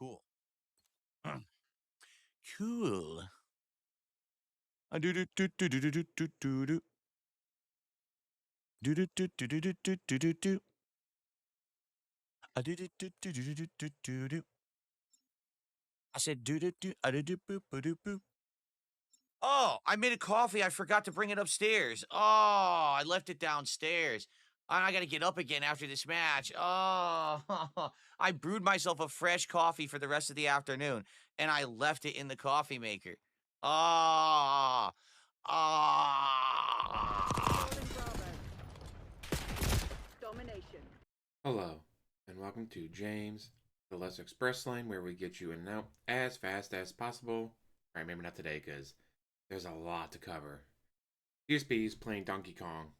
Cool. Cool. Do do do do do do do do do do do do do do do do do do do. Do do do do do do do do do. I said do do do do do boop do boop. Oh, I made a coffee. I forgot to bring it upstairs. Oh, I left it downstairs. I got to get up again after this match. Oh, I brewed myself a fresh coffee for the rest of the afternoon, and I left it in the coffee maker. Ah, ah. Domination. Hello, and welcome to James, the Let's Express Lane, where we get you in and out as fast as possible. Alright, maybe not today, because there's a lot to cover. DSP is playing Donkey Kong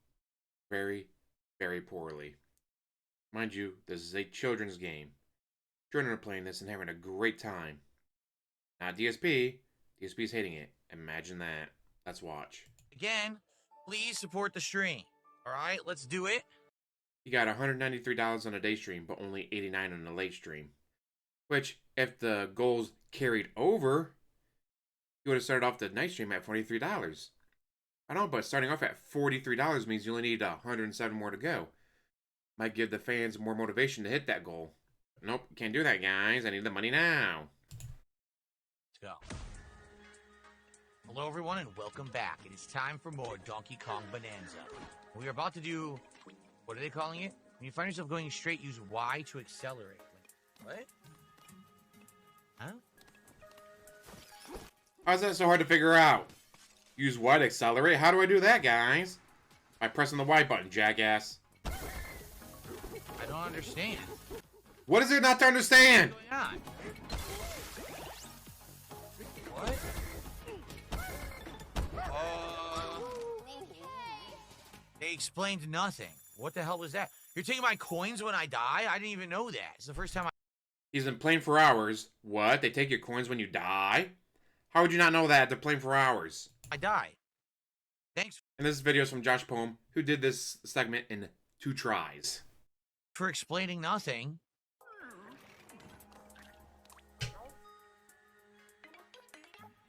very, very poorly. Mind you, this is a children's game. Children are playing this and having a great time. Not DSP. DSP's hating it. Imagine that. Let's watch. Again, please support the stream. All right, let's do it. He got $193 on a day stream, but only $89 on a late stream. Which, if the goals carried over, he would have started off the night stream at $43. I know, but starting off at $43 means you only need 107 more to go. Might give the fans more motivation to hit that goal. Nope, can't do that, guys. I need the money now. Let's go. Hello, everyone, and welcome back. It is time for more Donkey Kong Bonanza. We are about to do... What are they calling it? When you find yourself going straight, use Y to accelerate. What? Huh? How's that so hard to figure out? Use Y to accelerate? How do I do that, guys? By pressing the Y button, jackass. I don't understand. What is there not to understand? What's going on? What? They explained nothing. What the hell was that? You're taking my coins when I die? I didn't even know that. It's the first time I... He's been playing for hours. What? They take your coins when you die? How would you not know that? They're playing for hours. die. Thanks And this video is from Josh Poem, who did this segment in 2 tries. for explaining nothing.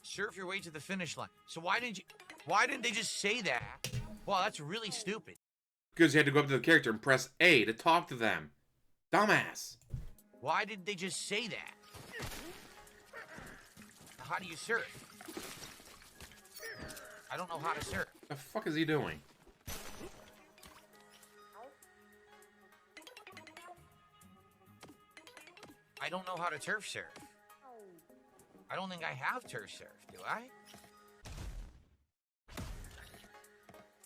Surf your way to the finish line. So why didn't they just say that? Wow, that's really stupid. Because you had to go up to the character and press A to talk to them. Dumbass. Why did they just say that? How do you surf? I don't know how to surf. The fuck is he doing? I don't know how to turf surf. I don't think I have turf surf, do I?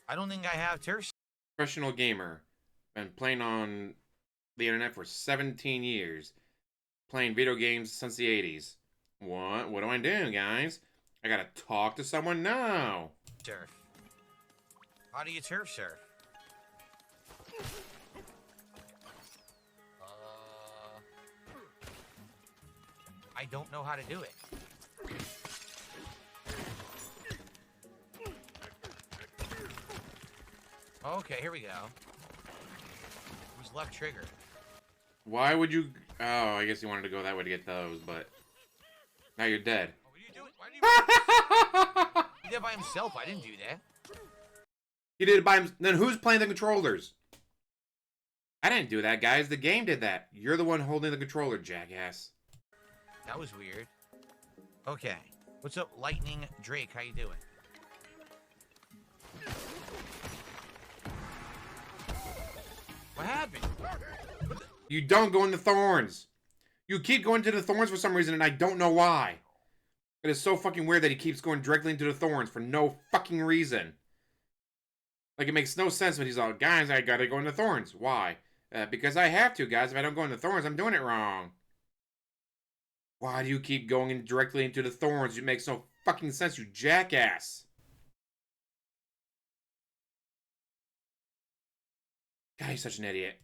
I don't think I have turf surf. Professional gamer. Been playing on the internet for 17 years. Playing video games since the 80s. What? What do I do, guys? I gotta talk to someone? No. Surf. How do you turf surf? I don't know how to do it. Okay, here we go. It was left trigger. Why would you... Oh, I guess you wanted to go that way to get those, but... Now you're dead. Oh, what are you doing? Why did he did it by himself. I didn't do that. He did it by him. Then who's playing the controllers? I didn't do that, guys. The game did that. You're the one holding the controller, jackass. That was weird. Okay. What's up, Lightning Drake? How you doing? What happened? You don't go into thorns. You keep going to the thorns for some reason, and I don't know why. It is so fucking weird that he keeps going directly into the thorns for no fucking reason. Like, it makes no sense when he's like, guys, I gotta go into thorns. Why? Because I have to, guys. If I don't go into thorns, I'm doing it wrong. Why do you keep going in directly into the thorns? It makes no fucking sense, you jackass. God, he's such an idiot.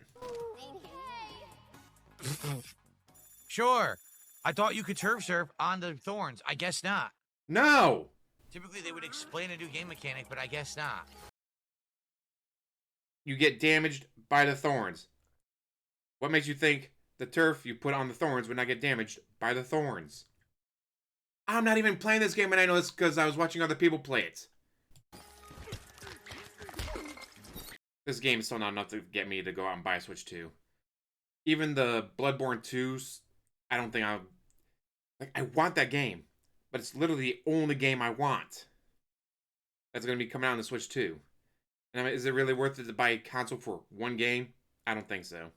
Sure. I thought you could turf surf on the thorns. I guess not. No! Typically, they would explain a new game mechanic, but I guess not. You get damaged by the thorns. What makes you think the turf you put on the thorns would not get damaged by the thorns. I'm not even playing this game, and I know this because I was watching other people play it. This game is still not enough to get me to go out and buy a Switch 2. Even the Bloodborne 2s, I don't think I'll... Like, I want that game, but it's literally the only game I want that's going to be coming out on the Switch 2. And I mean, is it really worth it to buy a console for one game? I don't think so.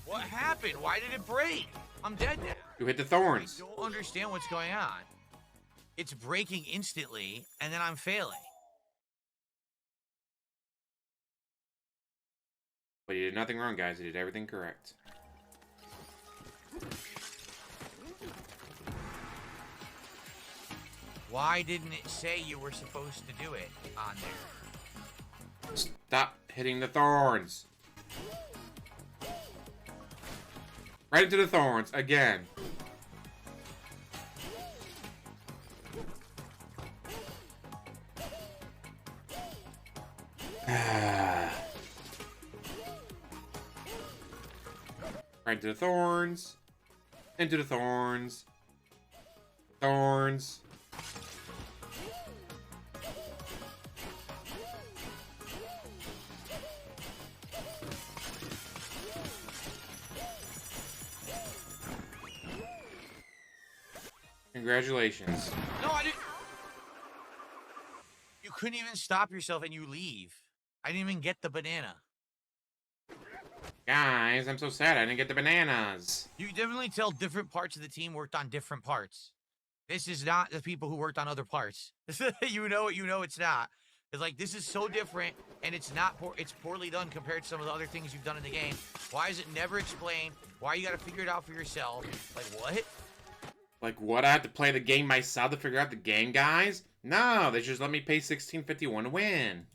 What happened? Why did it break? I'm dead now. You hit the thorns. I don't understand what's going on. It's breaking instantly, and then I'm failing. But you did nothing wrong, guys. You did everything correct. Why didn't it say you were supposed to do it on there? Stop hitting the thorns. Right into the thorns, again. Right into the thorns. Into the thorns. Thorns. Congratulations. No, I didn't. You couldn't even stop yourself and you leave. I didn't even get the banana. Guys, I'm so sad I didn't get the bananas. You can definitely tell different parts of the team worked on different parts. This is not the people who worked on other parts. You know it's not. It's like, this is so different, and it's not it's poorly done compared to some of the other things you've done in the game. Why is it never explained? Why you gotta figure it out for yourself? Like, what? Like, what? I have to play the game myself to figure out the game, guys? No, they just let me pay $16.51 to win.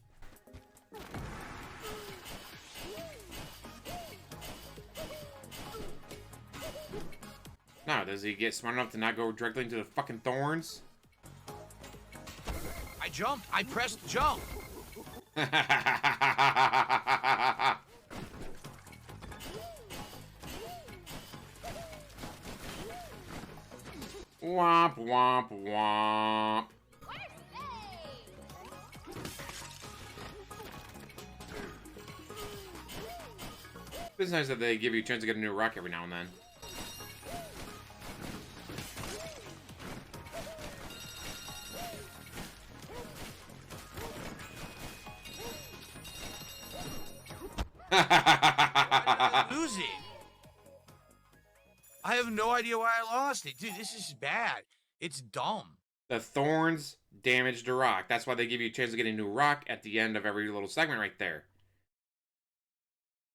No, does he get smart enough to not go directly into the fucking thorns? I jumped. I pressed jump. Womp, womp, womp. It's nice that they give you a chance to get a new rock every now and then. Lose it. I have no idea why I lost it. Dude, this is bad. It's dumb. The thorns damaged the rock. That's why they give you a chance to get a new rock at the end of every little segment right there.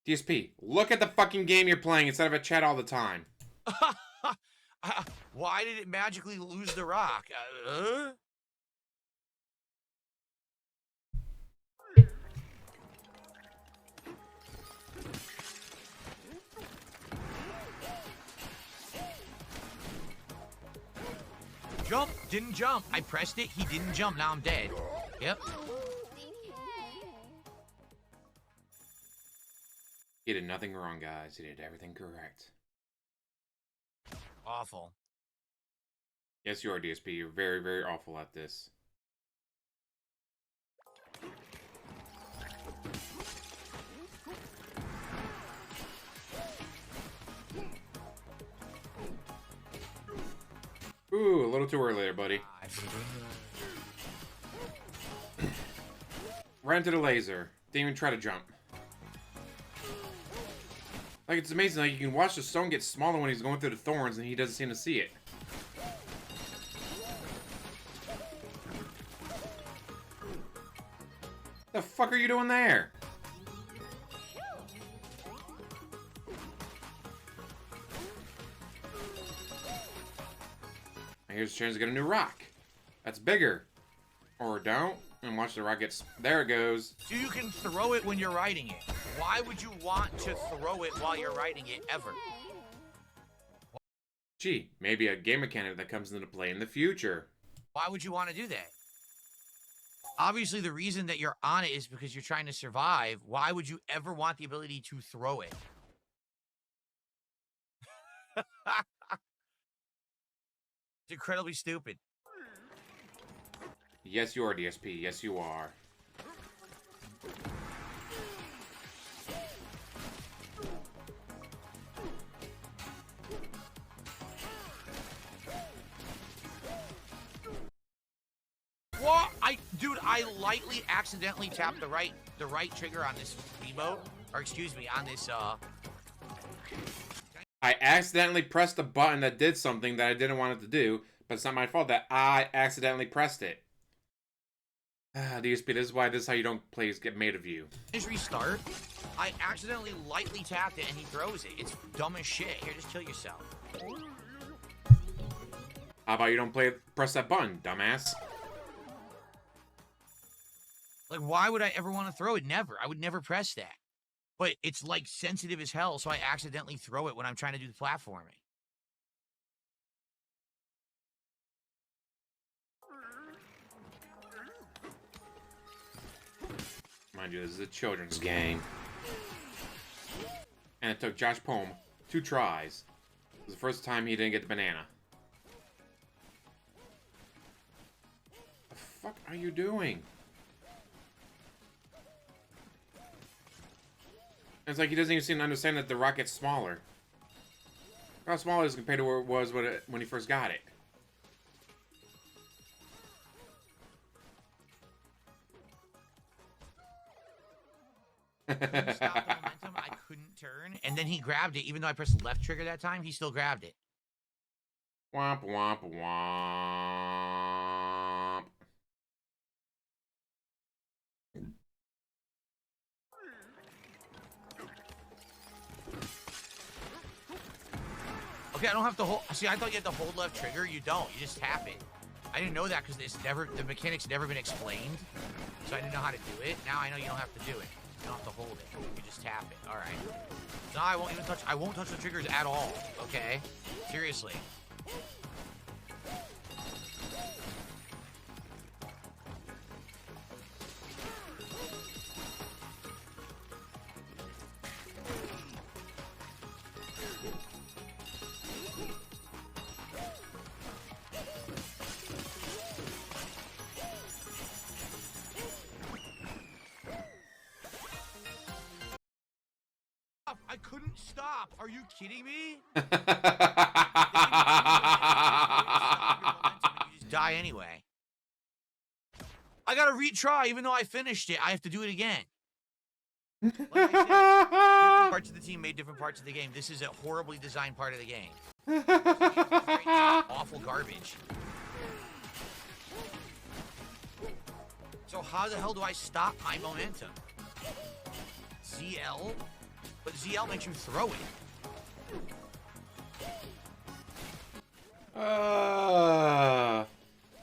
DSP, look at the fucking game you're playing instead of a chat all the time. Why did it magically lose the rock? Jump, didn't jump. I pressed it, he didn't jump, now I'm dead. Yep. He did nothing wrong, guys. He did everything correct. Awful. Yes, you are, DSP. You're very, very awful at this. Ooh, a little too early there, buddy. Right into the laser. Didn't even try to jump. Like, it's amazing. Like, you can watch the stone get smaller when he's going through the thorns, and he doesn't seem to see it. The fuck are you doing there? Here's a chance to get a new rock. That's bigger. Or don't. And watch the rock get... There it goes. So you can throw it when you're riding it. Why would you want to throw it while you're riding it, ever? Gee, maybe a game mechanic that comes into play in the future. Why would you want to do that? Obviously, the reason that you're on it is because you're trying to survive. Why would you ever want the ability to throw it? It's incredibly stupid. Yes, you are, DSP. Yes, you are. What? Dude, I lightly accidentally tapped the right trigger on this emote, or excuse me, on this I accidentally pressed a button that did something that I didn't want it to do, but it's not my fault that I accidentally pressed it. DSP, this is why this is how you don't play get made of you. restart. I accidentally lightly tapped it and he throws it. It's dumb as shit. Here, just kill yourself. How about you don't press that button, dumbass? Like, why would I ever want to throw it? Never. I would never press that. But it's, like, sensitive as hell, so I accidentally throw it when I'm trying to do the platforming. Mind you, this is a children's game. And it took Josh Pohm 2 tries. It was the first time he didn't get the banana. The fuck are you doing? It's like he doesn't even seem to understand that the rocket's smaller. How small it is compared to where it was when he first got it. Couldn't stop the momentum. I couldn't turn. And then he grabbed it. Even though I pressed the left trigger that time, he still grabbed it. Womp womp womp. Okay, I don't have to hold. See, I thought you had to hold left trigger. You don't. You just tap it. I didn't know that because the mechanic's never been explained. So I didn't know how to do it. Now I know you don't have to do it. You don't have to hold it. You just tap it. All right. No, I won't even touch. I won't touch the triggers at all. Okay. Seriously. I couldn't stop. Are you kidding me? You just die anyway. I gotta retry, even though I finished it. I have to do it again. Like I said, different parts of the team made different parts of the game. This is a horribly designed part of the game. Awful garbage. So how the hell do I stop my momentum? ZL? But ZL makes you throw it.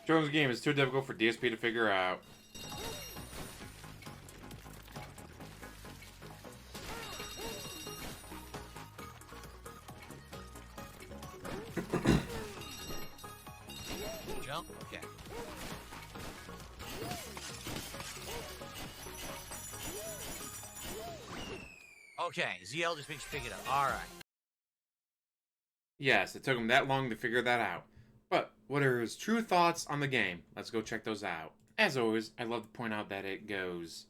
Jones' game is too difficult for DSP to figure out. Jump? Okay. Okay, ZL just makes you pick it up. All right. Yes, it took him that long to figure that out. But what are his true thoughts on the game? Let's go check those out. As always, I'd love to point out that it goes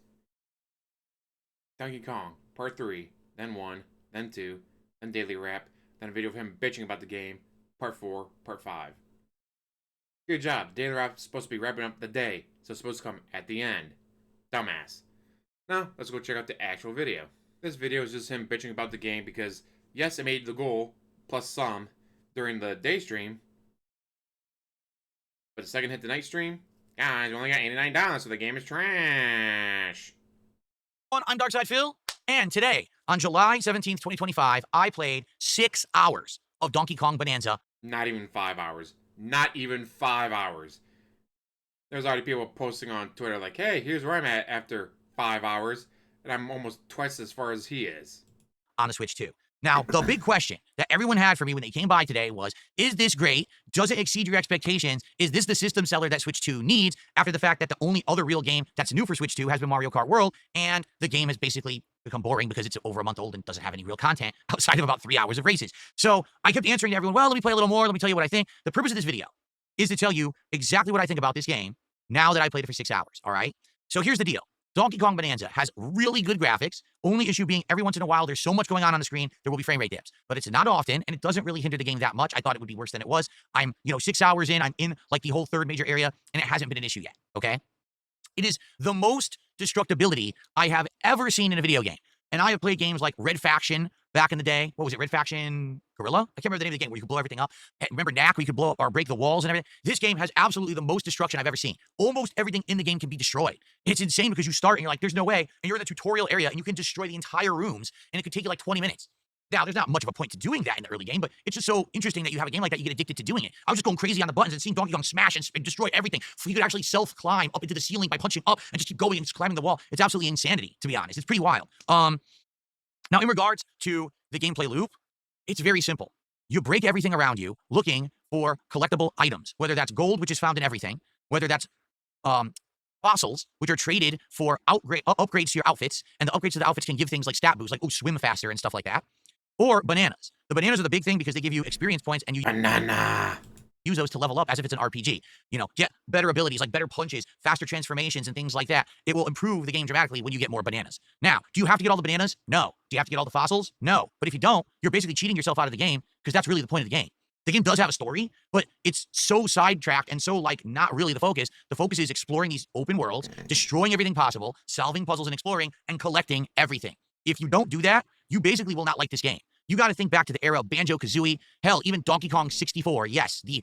Donkey Kong, Part 3, then 1, then 2, then Daily Rap, then a video of him bitching about the game, Part 4, Part 5. Good job, Daily Rap is supposed to be wrapping up the day, so it's supposed to come at the end. Dumbass. Now, let's go check out the actual video. This video is just him bitching about the game because, yes, it made the goal, plus some, during the day stream. But the second hit the night stream, guys, we only got $89, so the game is trash. I'm Darkside Phil, and today, on July 17th, 2025, I played 6 hours of Donkey Kong Bonanza. Not even 5 hours. Not even 5 hours. There's already people posting on Twitter like, hey, here's where I'm at after 5 hours, and I'm almost twice as far as he is. On the Switch 2. Now, the big question that everyone had for me when they came by today was, is this great? Does it exceed your expectations? Is this the system seller that Switch 2 needs after the fact that the only other real game that's new for Switch 2 has been Mario Kart World, and the game has basically become boring because it's over a month old and doesn't have any real content outside of about 3 hours of races. So I kept answering to everyone, well, let me play a little more. Let me tell you what I think. The purpose of this video is to tell you exactly what I think about this game now that I played it for 6 hours, all right? So here's the deal. Donkey Kong Bonanza has really good graphics. Only issue being every once in a while, there's so much going on the screen, there will be frame rate dips. But it's not often, and it doesn't really hinder the game that much. I thought it would be worse than it was. I'm, 6 hours in. I'm in, like, the whole third major area, and it hasn't been an issue yet, okay? It is the most destructibility I have ever seen in a video game. And I have played games like Red Faction back in the day. What was it? Red Faction Gorilla? I can't remember the name of the game where you could blow everything up. Remember Knack, where you could blow up or break the walls and everything? This game has absolutely the most destruction I've ever seen. Almost everything in the game can be destroyed. It's insane because you start and you're like, there's no way. And you're in the tutorial area and you can destroy the entire rooms and it could take you like 20 minutes. Now, there's not much of a point to doing that in the early game, but it's just so interesting that you have a game like that, you get addicted to doing it. I was just going crazy on the buttons and seeing Donkey Kong smash and destroy everything. You could actually self-climb up into the ceiling by punching up and just keep going and just climbing the wall. It's absolutely insanity, to be honest. It's pretty wild. Now, in regards to the gameplay loop, it's very simple. You break everything around you looking for collectible items, whether that's gold, which is found in everything, whether that's fossils, which are traded for upgrades to your outfits, and the upgrades to the outfits can give things like stat boosts, like, swim faster and stuff like that, or bananas. The bananas are the big thing because they give you experience points, and you use those to level up as if it's an RPG. Get better abilities, like better punches, faster transformations, and things like that. It will improve the game dramatically when you get more bananas. Now, do you have to get all the bananas? No. Do you have to get all the fossils? No. But if you don't, you're basically cheating yourself out of the game because that's really the point of the game. The game does have a story, but it's so sidetracked and so, not really the focus. The focus is exploring these open worlds, destroying everything possible, solving puzzles and exploring, and collecting everything. If you don't do that, you basically will not like this game. You got to think back to the era of Banjo-Kazooie, hell, even Donkey Kong 64. Yes, the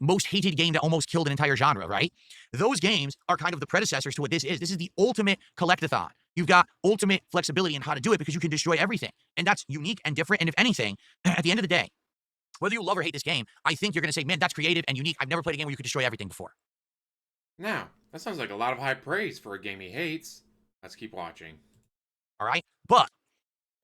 most hated game that almost killed an entire genre, right? Those games are kind of the predecessors to what this is. This is the ultimate collectathon. You've got ultimate flexibility in how to do it because you can destroy everything. And that's unique and different. And if anything, at the end of the day, whether you love or hate this game, I think you're going to say, man, that's creative and unique. I've never played a game where you could destroy everything before. Now, that sounds like a lot of high praise for a game he hates. Let's keep watching. All right? But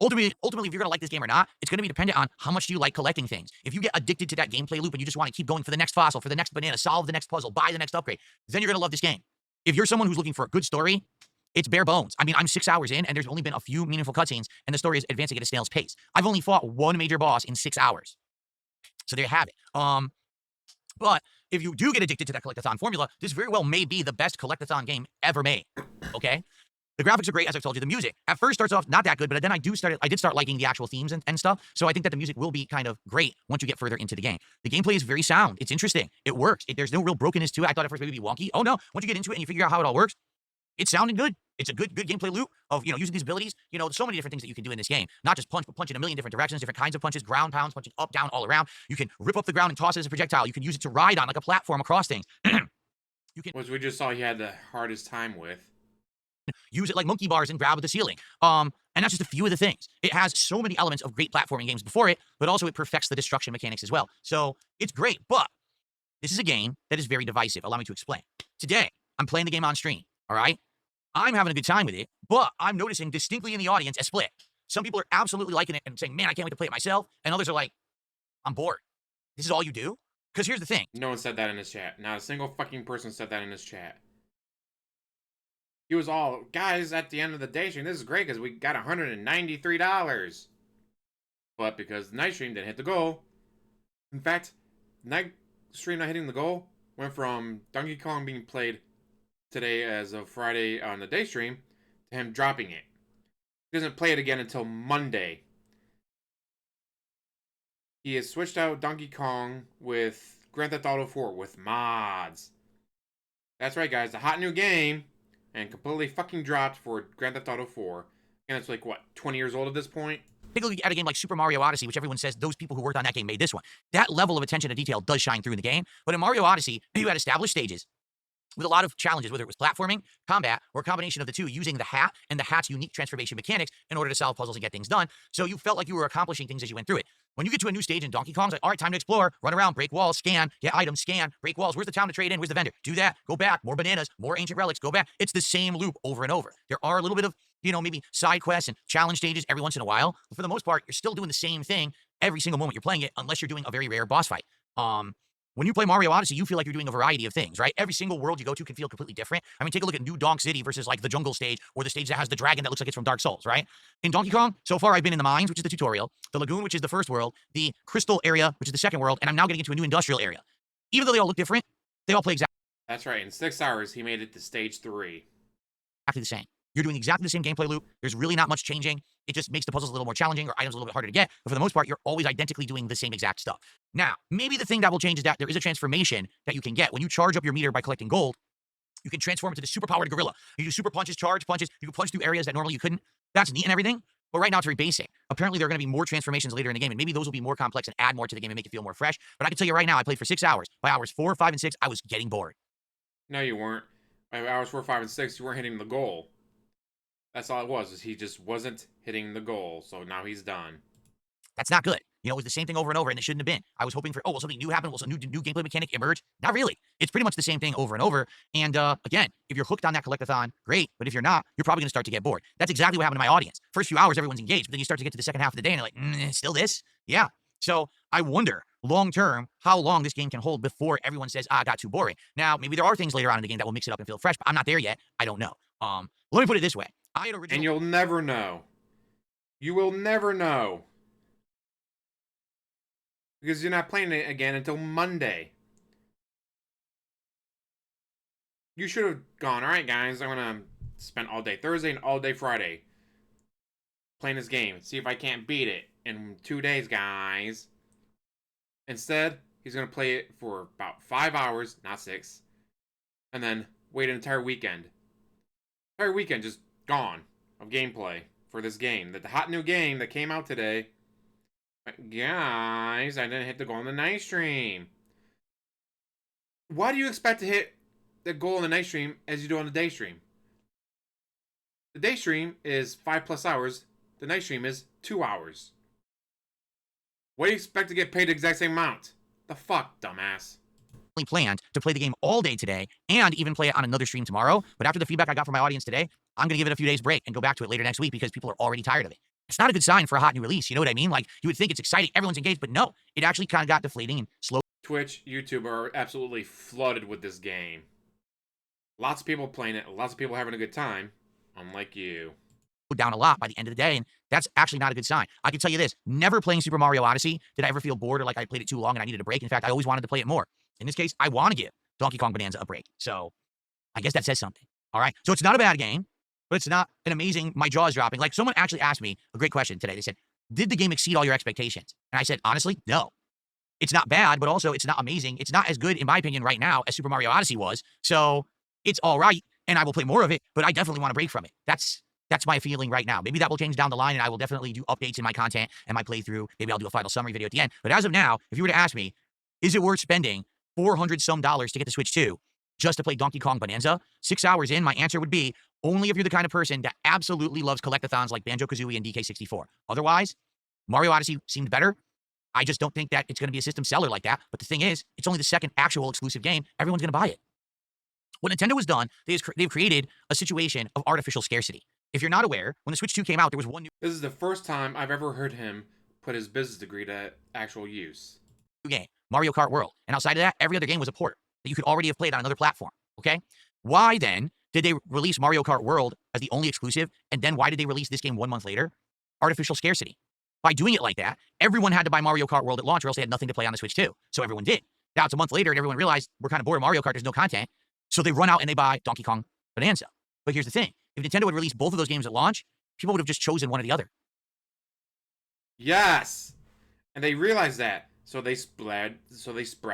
ultimately, if you're going to like this game or not, it's going to be dependent on how much do you like collecting things. If you get addicted to that gameplay loop and you just want to keep going for the next fossil, for the next banana, solve the next puzzle, buy the next upgrade, then you're going to love this game. If you're someone who's looking for a good story, it's bare bones. I mean, I'm 6 hours in, and there's only been a few meaningful cutscenes, and the story is advancing at a snail's pace. I've only fought one major boss in 6 hours. So there you have it. But if you do get addicted to that collectathon formula, this very well may be the best collectathon game ever made, okay? The graphics are great, as I've told you. The music at first starts off not that good, but then I did start liking the actual themes and stuff. So I think that the music will be kind of great once you get further into the game. The gameplay is very sound. It's interesting. It works. There's no real brokenness to it. I thought at first maybe it'd be wonky. Oh no, once you get into it and you figure out how it all works, it's sounding good. It's a good gameplay loop of, using these abilities. There's so many different things that you can do in this game. Not just punch, but punch in a million different directions, different kinds of punches, ground pounds, punching up, down, all around. You can rip up the ground and toss it as a projectile. You can use it to ride on like a platform across things. Which we just saw he had the hardest time with. Use it like monkey bars and grab at the ceiling. And that's just a few of the things. It has so many elements of great platforming games before it, but also it perfects the destruction mechanics as well. So it's great, but this is a game that is very divisive. Allow me to explain. Today, I'm playing the game on stream, all right? I'm having a good time with it, but I'm noticing distinctly in the audience a split. Some people are absolutely liking it and saying, man, I can't wait to play it myself. And others are like, I'm bored. This is all you do? Because here's the thing. No one said that in his chat. Not a single fucking person said that in his chat. He was all, guys, at the end of the day stream, this is great because we got $193. But because the night stream didn't hit the goal. In fact, night stream not hitting the goal went from Donkey Kong being played today as of Friday on the day stream to him dropping it. He doesn't play it again until Monday. He has switched out Donkey Kong with Grand Theft Auto 4 with mods. That's right, guys. The hot new game. And completely fucking dropped for Grand Theft Auto 4. And it's like, what, 20 years old at this point? Take a look at a game like Super Mario Odyssey, which everyone says those people who worked on that game made this one. That level of attention to detail does shine through in the game. But in Mario Odyssey, you had established stages with a lot of challenges, whether it was platforming, combat, or a combination of the two, using the hat and the hat's unique transformation mechanics in order to solve puzzles and get things done. So you felt like you were accomplishing things as you went through it. When you get to a new stage in Donkey Kong, it's like, all right, time to explore, run around, break walls, scan, get items, scan, break walls. Where's the town to trade in? Where's the vendor? Do that, go back, more bananas, more ancient relics, go back. It's the same loop over and over. There are a little bit of, maybe side quests and challenge stages every once in a while, but for the most part, you're still doing the same thing every single moment you're playing it, unless you're doing a very rare boss fight. When you play Mario Odyssey, you feel like you're doing a variety of things, right? Every single world you go to can feel completely different. I mean, take a look at New Donk City versus like the jungle stage or the stage that has the dragon that looks like it's from Dark Souls, right? In Donkey Kong, so far I've been in the mines, which is the tutorial, the lagoon, which is the first world, the crystal area, which is the second world, and I'm now getting into a new industrial area. Even though they all look different, they all play exactly That's right. In 6 hours, he made it to stage 3. the same. You're doing exactly the same gameplay loop. There's really not much changing. It just makes the puzzles a little more challenging or items a little bit harder to get. But for the most part, you're always identically doing the same exact stuff. Now, maybe the thing that will change is that there is a transformation that you can get. When you charge up your meter by collecting gold, you can transform into the superpowered gorilla. You do super punches, charge punches. You can punch through areas that normally you couldn't. That's neat and everything. But right now, it's very basic. Apparently, there are going to be more transformations later in the game, and maybe those will be more complex and add more to the game and make it feel more fresh. But I can tell you right now, I played for 6 hours. By hours 4, 5, and 6, I was getting bored. No, you weren't. By hours 4, 5, and 6, you weren't hitting the goal. That's all it was, is he just wasn't hitting the goal. So now he's done. That's not good. It was the same thing over and over, and it shouldn't have been. I was hoping for, will something new happen? Will some new gameplay mechanic emerge? Not really. It's pretty much the same thing over and over. And again, if you're hooked on that collectathon, great. But if you're not, you're probably going to start to get bored. That's exactly what happened to my audience. First few hours, everyone's engaged, but then you start to get to the second half of the day, and you're like, still this? Yeah. So I wonder, long term, how long this game can hold before everyone says, it got too boring. Now, maybe there are things later on in the game that will mix it up and feel fresh, but I'm not there yet. I don't know. Let me put it this way. And you'll never know. You will never know. Because you're not playing it again until Monday. You should have gone, alright guys, I'm going to spend all day Thursday and all day Friday playing this game. See if I can't beat it in 2 days, guys. Instead, he's going to play it for about 5 hours, not 6. And then wait an entire weekend. Entire weekend just gone of gameplay for this game. The hot new game that came out today. But guys, I didn't hit the goal in the night stream. Why do you expect to hit the goal in the night stream as you do on the day stream? The day stream is 5+ hours. The night stream is 2 hours. What do you expect to get paid the exact same amount? The fuck, dumbass. Planned to play the game all day today and even play it on another stream tomorrow. But after the feedback I got from my audience today, I'm going to give it a few days break and go back to it later next week because people are already tired of it. It's not a good sign for a hot new release. You know what I mean? Like, you would think it's exciting, everyone's engaged, but no, it actually kind of got deflating and slow. Twitch, YouTube are absolutely flooded with this game. Lots of people playing it, lots of people having a good time, unlike you. Down a lot by the end of the day, and that's actually not a good sign. I can tell you this, never playing Super Mario Odyssey did I ever feel bored or like I played it too long and I needed a break. In fact, I always wanted to play it more. In this case, I want to give Donkey Kong Bonanza a break. So I guess that says something. All right. So it's not a bad game, but it's not an amazing, my jaw is dropping. Like, someone actually asked me a great question today. They said, did the game exceed all your expectations? And I said, honestly, no. It's not bad, but also it's not amazing. It's not as good, in my opinion, right now as Super Mario Odyssey was. So it's all right, and I will play more of it, but I definitely want a break from it. That's my feeling right now. Maybe that will change down the line, and I will definitely do updates in my content and my playthrough. Maybe I'll do a final summary video at the end. But as of now, if you were to ask me, is it worth spending $400-some to get the Switch 2 just to play Donkey Kong Bonanza? 6 hours in, my answer would be only if you're the kind of person that absolutely loves collectathons like Banjo-Kazooie and DK64. Otherwise, Mario Odyssey seemed better. I just don't think that it's going to be a system seller like that. But the thing is, it's only the second actual exclusive game. Everyone's going to buy it. What Nintendo has done, they've created a situation of artificial scarcity. If you're not aware, when the Switch 2 came out, there was one new This is the first time I've ever heard him put his business degree to actual use. game, Mario Kart World. And outside of that, every other game was a port that you could already have played on another platform, okay? Why then did they release Mario Kart World as the only exclusive, and then why did they release this game 1 month later? Artificial scarcity. By doing it like that, everyone had to buy Mario Kart World at launch or else they had nothing to play on the Switch 2. So everyone did. Now it's a month later and everyone realized we're kind of bored of Mario Kart, there's no content. So they run out and they buy Donkey Kong Bonanza. But here's the thing. If Nintendo had released both of those games at launch, people would have just chosen one or the other. Yes! And they realized that. So they spread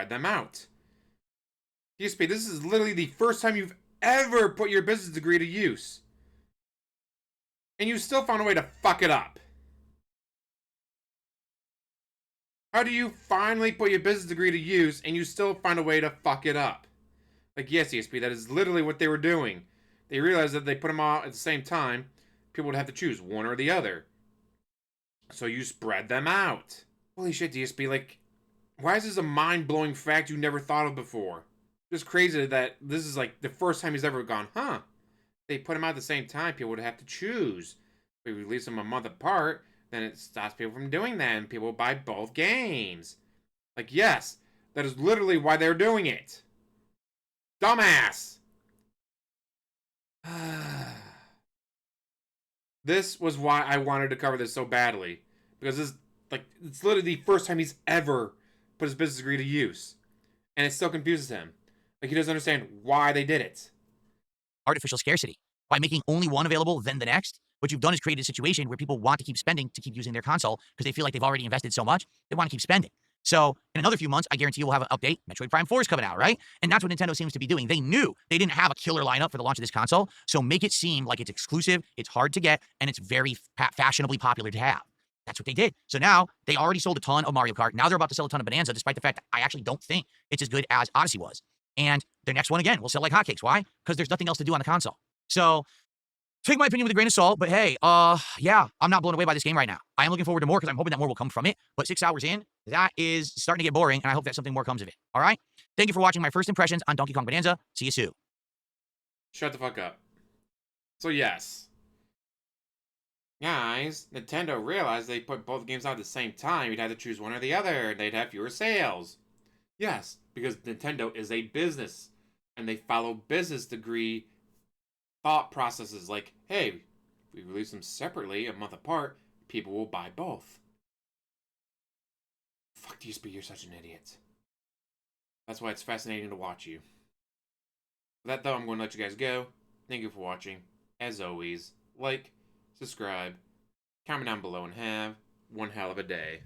them out. DSP, this is literally the first time you've ever put your business degree to use. And you still found a way to fuck it up. How do you finally put your business degree to use and you still find a way to fuck it up? Like, yes, DSP, that is literally what they were doing. They realized that if they put them out at the same time, people would have to choose one or the other. So you spread them out. Holy shit, DSP, like, why is this a mind-blowing fact you never thought of before? Just crazy that this is, like, the first time he's ever gone, huh? They put them out at the same time, people would have to choose. If we release them a month apart, then it stops people from doing that, and people will buy both games. Like, yes, that is literally why they're doing it. Dumbass! This was why I wanted to cover this so badly. Because this, like, it's literally the first time he's ever put his business degree to use. And it still confuses him. Like, he doesn't understand why they did it. Artificial scarcity. By making only one available, then the next, what you've done is created a situation where people want to keep spending to keep using their console because they feel like they've already invested so much, they want to keep spending. So in another few months, I guarantee you we'll have an update. Metroid Prime 4 is coming out, right? And that's what Nintendo seems to be doing. They knew they didn't have a killer lineup for the launch of this console, so make it seem like it's exclusive, it's hard to get, and it's very fashionably popular to have. That's what they did. So now they already sold a ton of Mario Kart. Now they're about to sell a ton of Bonanza, despite the fact that I actually don't think it's as good as Odyssey was. And their next one again will sell like hotcakes. Why? Because there's nothing else to do on the console. So take my opinion with a grain of salt, but hey, yeah, I'm not blown away by this game right now. I am looking forward to more because I'm hoping that more will come from it. But 6 hours in, that is starting to get boring, and I hope that something more comes of it. All right? Thank you for watching my first impressions on Donkey Kong Bonanza. See you soon. Shut the fuck up. So yes. Guys, Nintendo realized they put both games out at the same time. You'd have to choose one or the other, and they'd have fewer sales. Yes, because Nintendo is a business, and they follow business degree thought processes like, hey, if we release them separately a month apart, people will buy both. Fuck DSP, you're such an idiot. That's why it's fascinating to watch you. With that though, I'm going to let you guys go. Thank you for watching. As always, like, subscribe, comment down below, and have one hell of a day.